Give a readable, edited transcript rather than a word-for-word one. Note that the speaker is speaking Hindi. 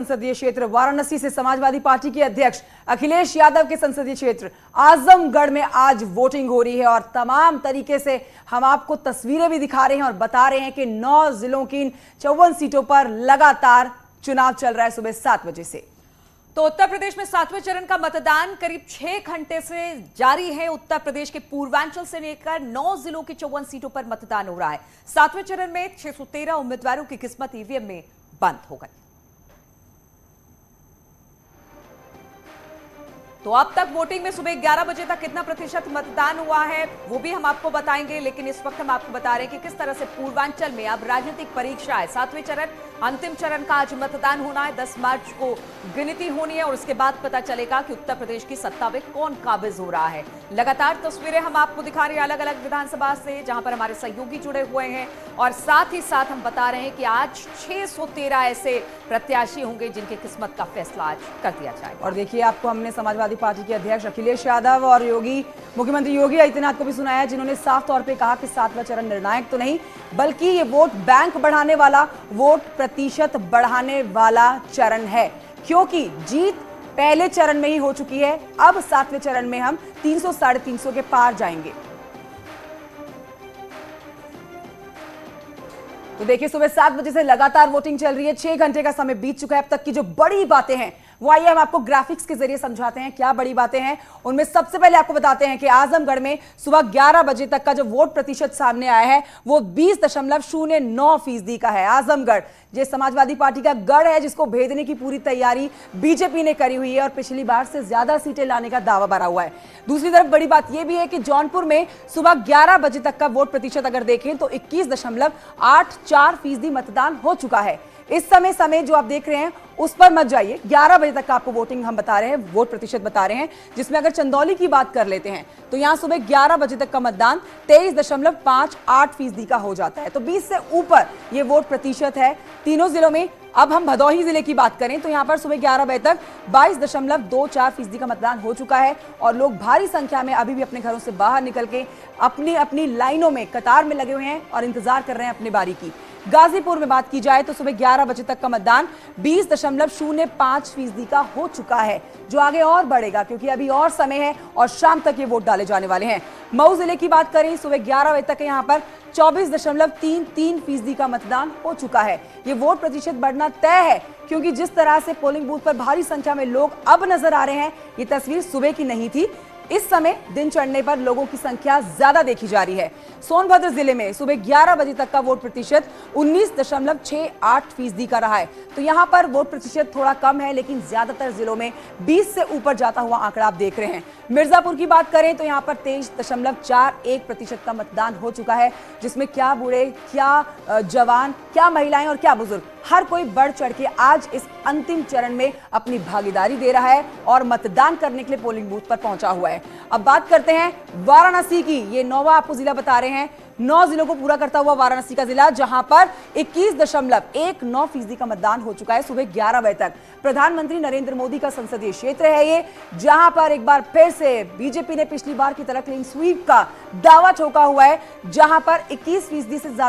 संसदीय क्षेत्र वाराणसी से समाजवादी पार्टी के अध्यक्ष अखिलेश यादव के संसदीय क्षेत्र आजमगढ़ में आज वोटिंग हो रही है और तमाम तरीके से हम आपको तस्वीरें भी दिखा रहे हैं और बता रहे हैं कि 9 जिलों की इन 54 सीटों पर लगातार चुनाव चल रहा है सुबह 7 बजे से। तो उत्तर प्रदेश में 7वें चरण का मतदान करीब 6 घंटे से जारी है। उत्तर प्रदेश के पूर्वांचल से लेकर 9 जिलों की 54 सीटों पर मतदान हो रहा है। 7वें चरण में 613 उम्मीदवारों की किस्मत ईवीएम में बंद हो गई। तो अब तक वोटिंग में सुबह 11 बजे तक कितना प्रतिशत मतदान हुआ है वो भी हम आपको बताएंगे, लेकिन इस वक्त हम आपको बता रहे हैं कि किस तरह से पूर्वांचल में अब राजनीतिक परीक्षा है। 7वें चरण अंतिम चरण का आज मतदान होना है। 10 मार्च को गिनती होनी है और उसके बाद पता चलेगा कि उत्तर प्रदेश की सत्ता में कौन काबिज हो रहा है। लगातार तस्वीरें हम आपको दिखा रहे हैं अलग अलग विधानसभा से, जहां पर हमारे सहयोगी जुड़े हुए हैं और साथ ही साथ हम बता रहे हैं कि आज 613 ऐसे प्रत्याशी होंगे जिनकी किस्मत का फैसला आज कर दिया जाएगा। और देखिए, आपको हमने समाजवादी पार्टी के अध्यक्ष अखिलेश यादव और मुख्यमंत्री योगी आदित्यनाथ को भी सुनाया, जिन्होंने साफ तौर पे कहा कि 7वां चरण निर्णायक तो नहीं बल्कि ये वोट बैंक बढ़ाने वाला, वोट प्रतिशत बढ़ाने वाला चरण है, क्योंकि जीत पहले चरण में ही हो चुकी है। अब 7वें चरण में हम 300 साढ़े 300 के पार जाएंगे। तो देखिए, सुबह 7 बजे से लगातार वोटिंग चल रही है। 6 घंटे का समय बीत चुका है। अब तक की जो बड़ी बातें हैं वो आइए हम आपको ग्राफिक्स के जरिए समझाते हैं क्या बड़ी बातें हैं। उनमें सबसे पहले आपको बताते हैं कि आजमगढ़ में सुबह 11 बजे तक का जो वोट प्रतिशत सामने आया है वो 20.09% का है। आजमगढ़ जो समाजवादी पार्टी का गढ़ है, जिसको भेदने की पूरी तैयारी बीजेपी ने करी हुई है और पिछली बार से ज्यादा सीटें लाने का दावा भरा हुआ है। दूसरी तरफ बड़ी बात यह भी है कि जौनपुर में सुबह 11 बजे तक का वोट प्रतिशत अगर देखें तो 21.84% मतदान हो चुका है। इस समय जो आप देख रहे हैं उस पर मत जाइए। 11 बजे तक का आपको वोटिंग हम बता रहे हैं, वोट प्रतिशत बता रहे हैं, जिसमें अगर चंदौली की बात कर लेते हैं तो यहां सुबह 11 बजे तक का मतदान 23.58% का हो जाता है। तो 20 से ऊपर ये वोट प्रतिशत है तीनों जिलों में। अब हम भदोही जिले की बात करें तो यहां पर सुबह 11 बजे तक 22.24% का मतदान हो चुका है और लोग भारी संख्या में अभी भी अपने घरों से बाहर निकल के अपनी अपनी लाइनों में कतार में लगे हुए हैं और इंतजार कर रहे हैं अपनी बारी की। गाजीपुर में बात की जाए तो सुबह 11 बजे तक का मतदान 20.05% का हो चुका है, जो आगे और बढ़ेगा क्योंकि अभी और समय है और शाम तक ये वोट डाले जाने वाले हैं। मऊ जिले की बात करें, सुबह 11 बजे तक यहाँ पर 24.33% का मतदान हो चुका है। ये वोट प्रतिशत बढ़ना तय है क्योंकि जिस तरह से पोलिंग बूथ पर भारी संख्या में लोग अब नजर आ रहे हैं, ये तस्वीर सुबह की नहीं थी। इस समय दिन चढ़ने पर लोगों की संख्या ज्यादा देखी जा रही है। सोनभद्र जिले में सुबह 11 बजे तक का वोट प्रतिशत 19.68% का रहा है। तो यहां पर वोट प्रतिशत थोड़ा कम है, लेकिन ज्यादातर जिलों में 20 से ऊपर जाता हुआ आंकड़ा आप देख रहे हैं। मिर्जापुर की बात करें तो यहां पर 23.41% का मतदान हो चुका है, जिसमें क्या बूढ़े, क्या जवान, क्या महिलाएं और क्या बुजुर्ग, हर कोई बढ़ चढ़ के आज इस अंतिम चरण में अपनी भागीदारी दे रहा है और मतदान करने के लिए पोलिंग बूथ पर पहुंचा हुआ है। अब बात करते हैं वाराणसी की। ये 9वां आपको जिला बता रहे हैं, 9 जिलों को पूरा करता हुआ वाराणसी का जिला, जहां पर 21.19% का मतदान हो चुका है सुबह 11 बजे तक। प्रधानमंत्री नरेंद्र मोदी का संसदीय क्षेत्र है ये, जहां पर एक बार फिर से बीजेपी ने पिछली बार की तरह क्लीन स्वीप का दावा ठोका हुआ है, जहां पर 21% से ज्यादा